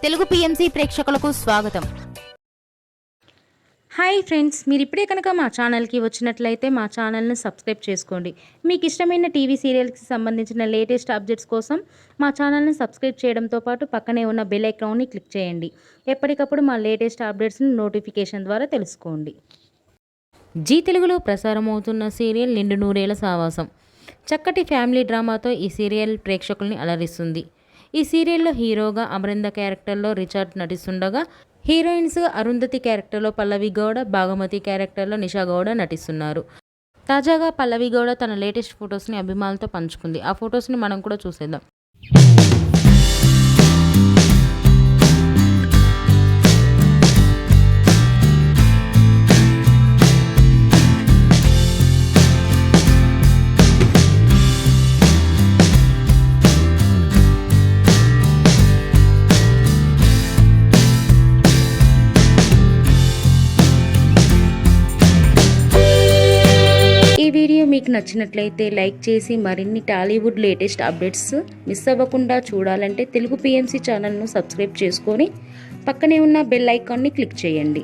Telugu PMC ప్రేక్షకులకు స్వాగతం. Hi friends, మీరు ఇప్పుడే కనుక మా ఛానల్కి వచ్చినట్లయితే మా ఛానల్ని సబ్స్క్రైబ్ చేసుకోండి. మీకు ఇష్టమైన టీవీ సీరియల్స్కి సంబంధించిన లేటెస్ట్ అప్డేట్స్ కోసం మా ఛానల్ని సబ్స్క్రైబ్ చేయడంతో పాటు పక్కనే ఉన్న బెల్ ఐకాన్ని క్లిక్ చేయండి. ఎప్పటికప్పుడు మా లేటెస్ట్ అప్డేట్స్ని నోటిఫికేషన్ ద్వారా తెలుసుకోండి. జీ తెలుగులో ప్రసారమవుతున్న సీరియల్ నిండు నూరేళ్ల సావాసం. చక్కటి ఫ్యామిలీ డ్రామాతో ఈ సీరియల్ ప్రేక్షకుల్ని అలరిస్తుంది. ఈ సీరియల్లో హీరోగా అమరింద క్యారెక్టర్లో రిచర్డ్ నటిస్తుండగా, హీరోయిన్స్ అరుంధతి క్యారెక్టర్లో పల్లవి గౌడ, భాగమతి క్యారెక్టర్లో నిషా గౌడ నటిస్తున్నారు. తాజాగా పల్లవి గౌడ తన లేటెస్ట్ ఫొటోస్ని అభిమానులతో పంచుకుంది. ఆ ఫొటోస్ని మనం కూడా చూసేద్దాం. ఈ వీడియో మీకు నచ్చినట్లయితే లైక్ చేసి మరిన్ని టాలీవుడ్ లేటెస్ట్ అప్డేట్స్ మిస్ అవ్వకుండా చూడాలంటే తెలుగు పిఎంసి ఛానల్ను సబ్స్క్రైబ్ చేసుకొని పక్కనే ఉన్న బెల్ ఐకాన్ని క్లిక్ చేయండి.